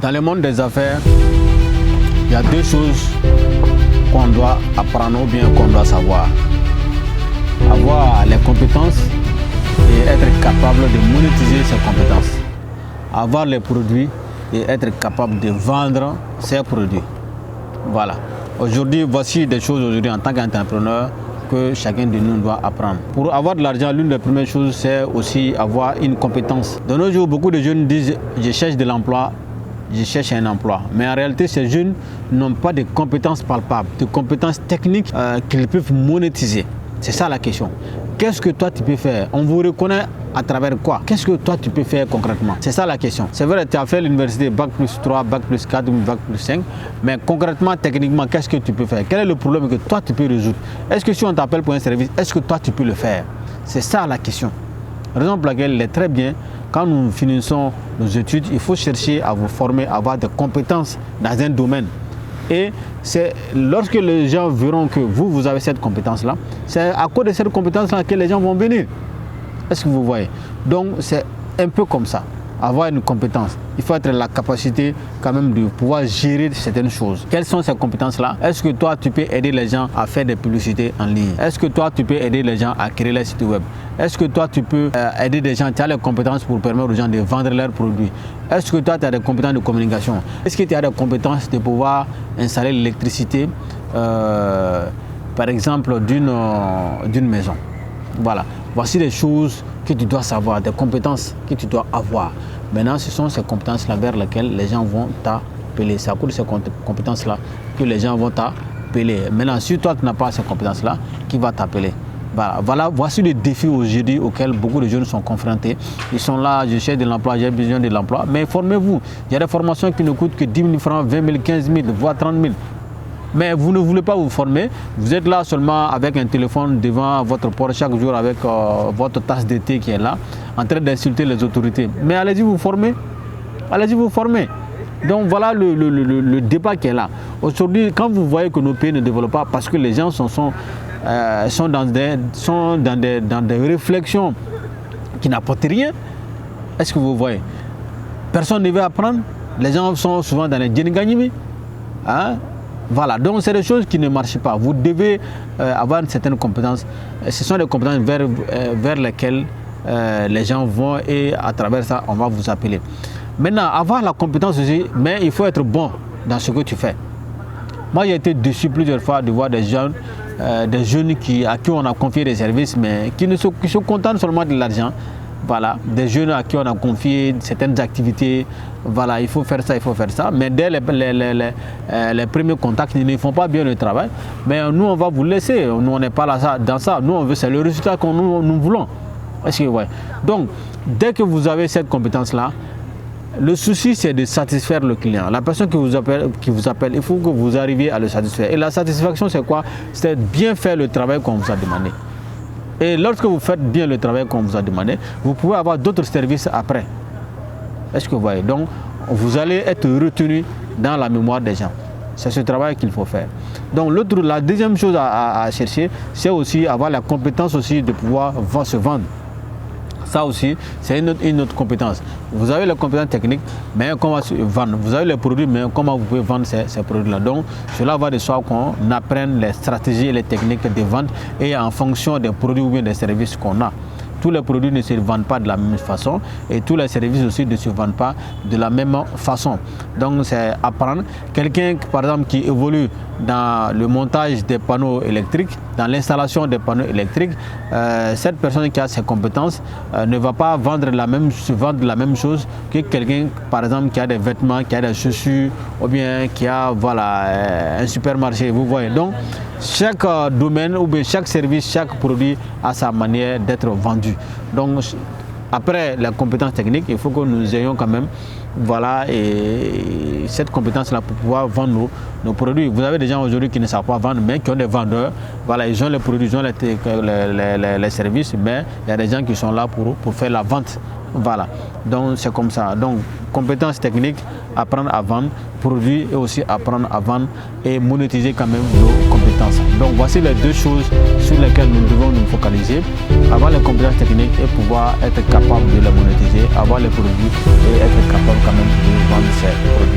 Dans le monde des affaires, il y a deux choses qu'on doit apprendre ou bien qu'on doit savoir. Avoir les compétences et être capable de monétiser ces compétences. Avoir les produits et être capable de vendre ces produits. Voilà. Aujourd'hui, voici des choses aujourd'hui en tant qu'entrepreneur que chacun de nous doit apprendre. Pour avoir de l'argent, l'une des premières choses, c'est aussi avoir une compétence. De nos jours, beaucoup de jeunes disent « je cherche de l'emploi ». Je cherche un emploi. Mais en réalité, ces jeunes n'ont pas de compétences palpables, de compétences techniques qu'ils peuvent monétiser. C'est ça la question. Qu'est-ce que toi tu peux faire? On vous reconnaît à travers quoi? Qu'est-ce que toi tu peux faire concrètement? C'est ça la question. C'est vrai, tu as fait l'université Bac plus 3, Bac plus 4, Bac plus 5. Mais concrètement, techniquement, qu'est-ce que tu peux faire? Quel est le problème que toi tu peux résoudre? Est-ce que si on t'appelle pour un service, est-ce que toi tu peux le faire? C'est ça la question. Raison pour laquelle il est très bien, quand nous finissons nos études, il faut chercher à vous former, à avoir des compétences dans un domaine. Et c'est lorsque les gens verront que vous avez cette compétence-là, c'est à cause de cette compétence-là que les gens vont venir. Est-ce que vous voyez? Donc c'est un peu comme ça. Avoir une compétence, il faut être la capacité quand même de pouvoir gérer certaines choses. Quelles sont ces compétences-là? Est-ce que toi, tu peux aider les gens à faire des publicités en ligne? Est-ce que toi, tu peux aider les gens à créer les sites web? Est-ce que toi, tu peux aider des gens, tu as les compétences pour permettre aux gens de vendre leurs produits? Est-ce que toi, tu as des compétences de communication? Est-ce que tu as des compétences de pouvoir installer l'électricité, par exemple, d'une maison? Voilà. Voici les choses que tu dois savoir, des compétences que tu dois avoir. Maintenant, ce sont ces compétences-là vers lesquelles les gens vont t'appeler. C'est à cause de ces compétences-là que les gens vont t'appeler. Maintenant, si toi, tu n'as pas ces compétences-là, qui va t'appeler? Voilà, voici les défis aujourd'hui auxquels beaucoup de jeunes sont confrontés. Ils sont là, je cherche de l'emploi, j'ai besoin de l'emploi. Mais formez-vous. Il y a des formations qui ne coûtent que 10 000 francs, 20 000, 15 000, voire 30 000. Mais vous ne voulez pas vous former, vous êtes là seulement avec un téléphone devant votre porte chaque jour avec votre tasse de thé qui est là, en train d'insulter les autorités. Mais allez-y vous former, allez-y vous former. Donc voilà le débat qui est là. Aujourd'hui, quand vous voyez que nos pays ne développent pas parce que les gens sont dans des réflexions qui n'apportent rien, est-ce que vous voyez? Personne ne veut apprendre, les gens sont souvent dans les djinganimi. Hein? Voilà, donc c'est des choses qui ne marchent pas. Vous devez avoir une certaine compétence. Ce sont des compétences vers lesquelles les gens vont et à travers ça, on va vous appeler. Maintenant, avoir la compétence aussi, mais il faut être bon dans ce que tu fais. Moi, j'ai été déçu plusieurs fois de voir des jeunes à qui on a confié des services, mais qui se contentent seulement de l'argent. Voilà, des jeunes à qui on a confié certaines activités, voilà, il faut faire ça, il faut faire ça. Mais dès les premiers contacts, ils ne font pas bien le travail. Mais nous, on va vous laisser, nous, on n'est pas là dans ça. Nous, on veut, c'est le résultat que nous voulons. Est-ce que, ouais. Donc, dès que vous avez cette compétence-là, le souci, c'est de satisfaire le client. La personne qui vous appelle, il faut que vous arriviez à le satisfaire. Et la satisfaction, c'est quoi? C'est bien faire le travail qu'on vous a demandé. Et lorsque vous faites bien le travail qu'on vous a demandé, vous pouvez avoir d'autres services après. Est-ce que vous voyez? Donc, vous allez être retenu dans la mémoire des gens. C'est ce travail qu'il faut faire. Donc, la deuxième chose à chercher, c'est aussi avoir la compétence aussi de pouvoir se vendre. Ça aussi, c'est une autre compétence. Vous avez les compétences techniques, mais comment se vendre? Vous avez les produits, mais comment vous pouvez vendre ces produits-là? Donc, cela va de soi qu'on apprenne les stratégies et les techniques de vente et en fonction des produits ou bien des services qu'on a. Tous les produits ne se vendent pas de la même façon et tous les services aussi ne se vendent pas de la même façon. Donc c'est apprendre. Quelqu'un par exemple qui évolue dans le montage des panneaux électriques, dans l'installation des panneaux électriques, cette personne qui a ses compétences ne va pas vendre la même chose que quelqu'un par exemple qui a des vêtements, qui a des chaussures ou bien qui a un supermarché. Vous voyez, donc chaque domaine ou bien chaque service, chaque produit a sa manière d'être vendu. Donc après la compétence technique, il faut que nous ayons quand même et cette compétence-là pour pouvoir vendre nos produits. Vous avez des gens aujourd'hui qui ne savent pas vendre, mais qui ont des vendeurs. Voilà, ils ont les produits, ils ont les services, mais il y a des gens qui sont là pour faire la vente. Voilà, donc c'est comme ça. Donc compétences techniques, apprendre à vendre, produits et aussi apprendre à vendre et monétiser quand même nos compétences. Donc voici les deux choses sur lesquelles nous devons nous focaliser. Avoir les compétences techniques et pouvoir être capable de les monétiser, avoir les produits et être capable quand même de vendre ces produits.